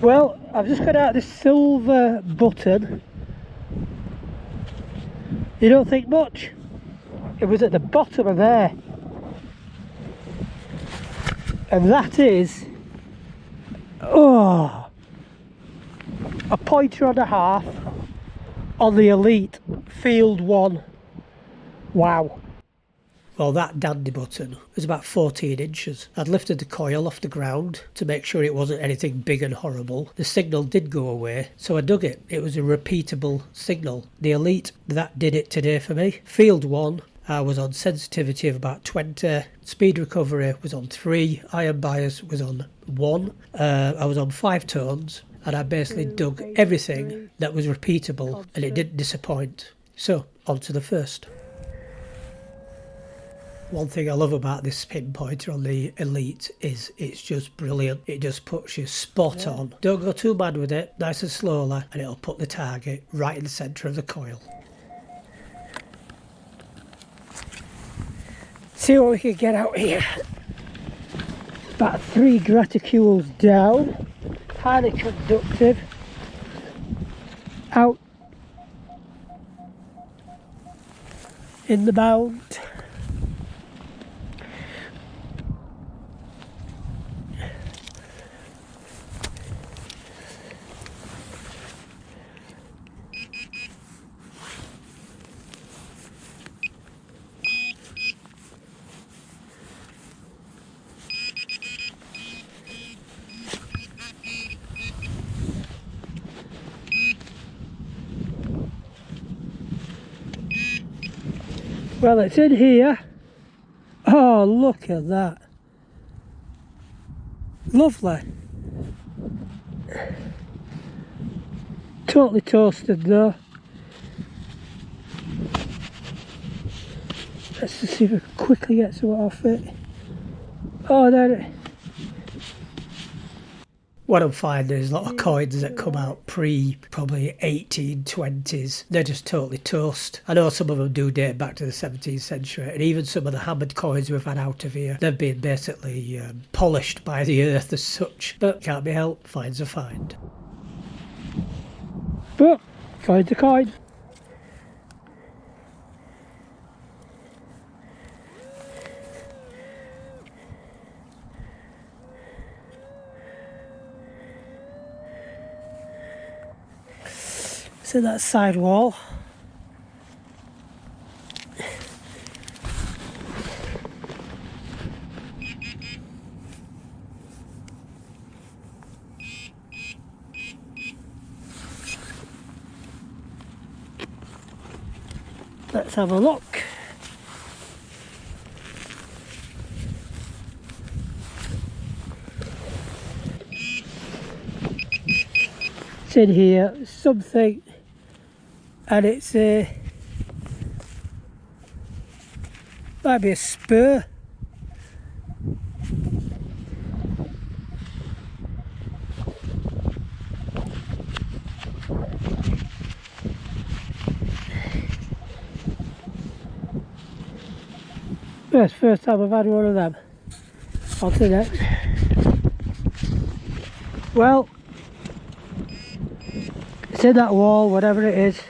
Well, I've just got out this silver button. You don't think much? It was at the bottom of there. And that is, oh, a pointer and a half on the Elite Field 1. Wow. Well, that dandy button was about 14 inches. I'd lifted the coil off the ground to make sure it wasn't anything big and horrible. The signal did go away, so I dug it. It was a repeatable signal. The Elite, that did it today for me. Field 1, I was on sensitivity of about 20. Speed recovery was on 3. Iron bias was on 1. I was on 5 tones, and I basically dug everything that was repeatable, and it didn't disappoint. So, on to the first. One thing I love about this pinpointer on the Elite is it's just brilliant. It just puts you spot on. Don't go too mad with it, nice and slowly, and it'll put the target right in the centre of the coil. See what we can get out here. About 3 graticules down, highly conductive. Out in the mount. Well, it's in here. Oh, look at that. Lovely. Totally toasted though. Let's just see if we can quickly get some off it. Oh, there it is. What I'm finding is a lot of coins that come out pre probably 1820s. They're just totally toast. I know some of them do date back to the 17th century, and even some of the hammered coins we've had out of here, they've been basically polished by the earth as such. But can't be helped, find's a find. But coin's a coin. To that side wall. Let's have a look. It's in here, something. And it's might be a spur. That's the first time I've had one of them. On to the next. Well, it's in that wall, whatever it is.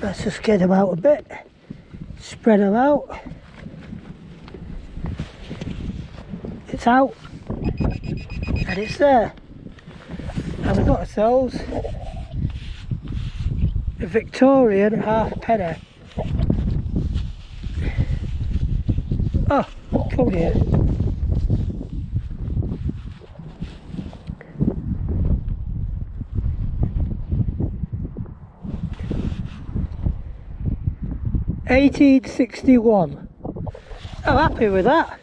Let's just get them out a bit, spread them out. It's out, and it's there. And we've got ourselves a Victorian halfpenny. Oh, come here. $18.61. I'm happy with that.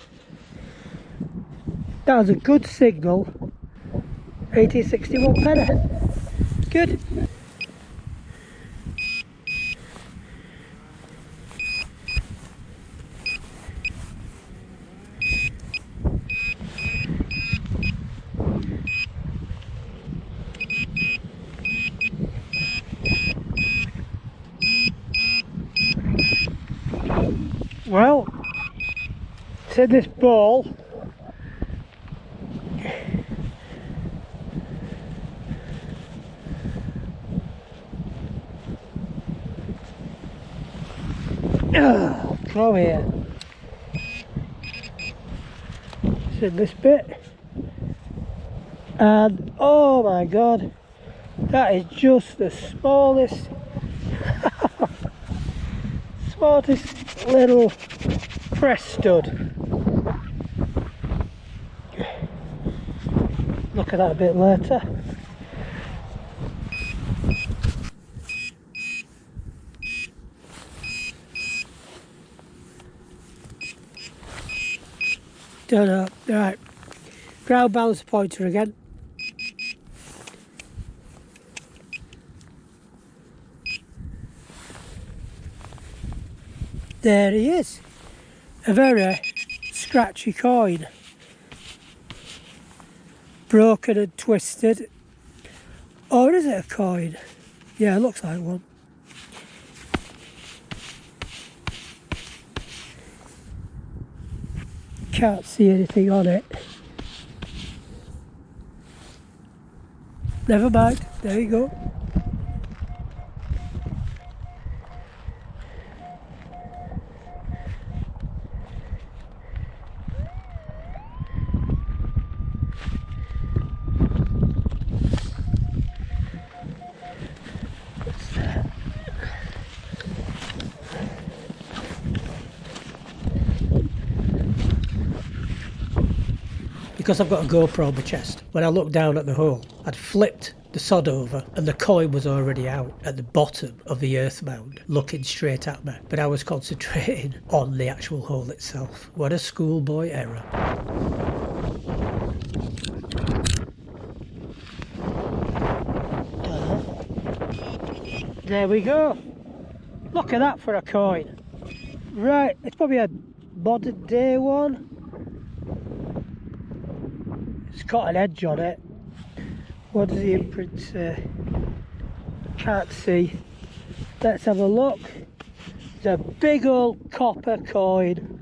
That was a good signal. 18.61 penny. Good. Well, it's in this bowl. Come here. It's in this bit. And oh my god, that is just the smallest smallest little press stud. Look at that a bit later. Don't know. Right. Ground balance pointer again. There he is. A very scratchy coin. Broken and twisted. Or is it a coin? Yeah, it looks like one. Can't see anything on it. Never mind. There you go. Because I've got a GoPro on my chest, when I looked down at the hole, I'd flipped the sod over and the coin was already out at the bottom of the earth mound, looking straight at me. But I was concentrating on the actual hole itself. What a schoolboy error. There we go. Look at that for a coin. Right, it's probably a modern day one. It's got an edge on it. What does the imprint say? Can't see. Let's have a look. It's a big old copper coin.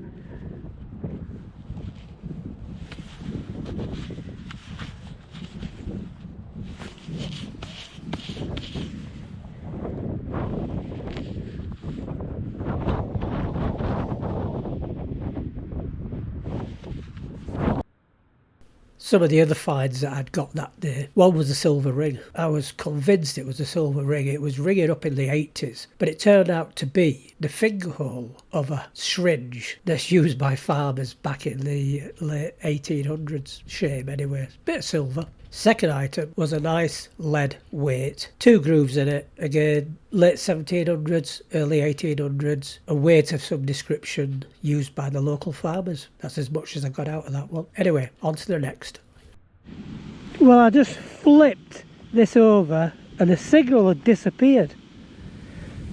Some of the other finds that I'd got that day, one was a silver ring. I was convinced it was a silver ring. It was ringing up in the 80s, but it turned out to be the finger hole of a syringe that's used by farmers back in the late 1800s. Shame anyway. Bit of silver. Second item was a nice lead weight, 2 grooves in it, again late 1700s, early 1800s, a weight of some description used by the local farmers. That's as much as I got out of that one. Anyway, on to the next. Well, I just flipped this over and the signal had disappeared.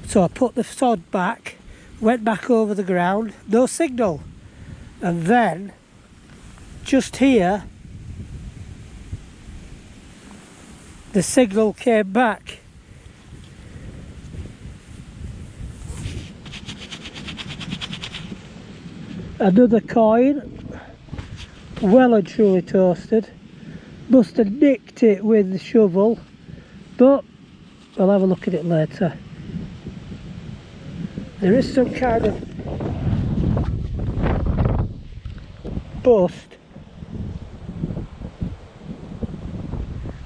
So I put the sod back, went back over the ground, no signal. And then, just here, the signal came back. Another coin, well and truly toasted. Must have nicked it with the shovel, but I'll have a look at it later. There is some kind of bust.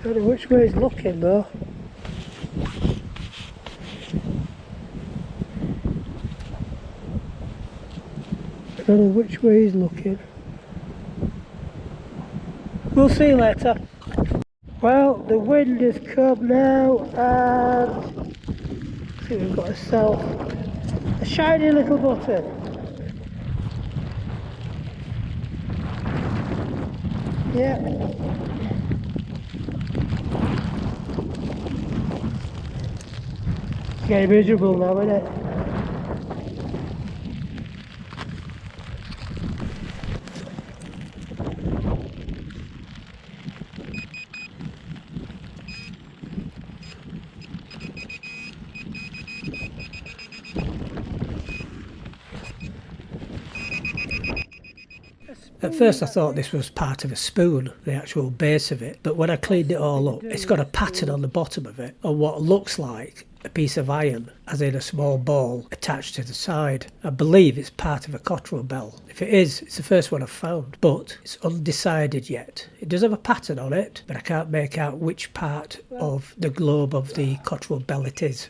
Don't know which way he's looking though. I don't know which way he's looking. We'll see later. Well, the wind has come now and I think we've got ourselves a shiny little button. Yeah. Getting miserable now, isn't it? At first I thought this was part of a spoon, the actual base of it, but when I cleaned it all up, it's got a pattern on the bottom of it on what looks like a piece of iron, as in a small ball, attached to the side. I believe it's part of a cotterell bell. If it is, it's the first one I've found, but it's undecided yet. It does have a pattern on it, but I can't make out which part of the globe of the cotterell bell it is.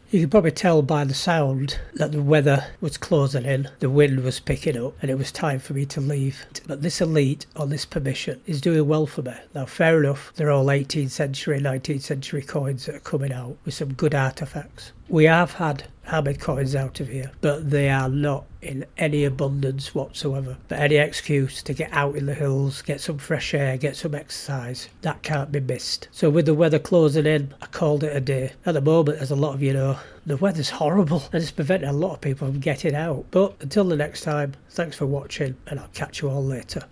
You can probably tell by the sound that the weather was closing in, the wind was picking up, and it was time for me to leave. But this Elite on this permission is doing well for me. Now, fair enough, they're all 18th century, 19th century coins that are coming out with some good artefacts. We have had hammered coins out of here, but they are not in any abundance whatsoever. But any excuse to get out in the hills, get some fresh air, get some exercise, that can't be missed. So with the weather closing in, I called it a day. At the moment, as a lot of you know, the weather's horrible and it's preventing a lot of people from getting out. But until the next time, thanks for watching and I'll catch you all later.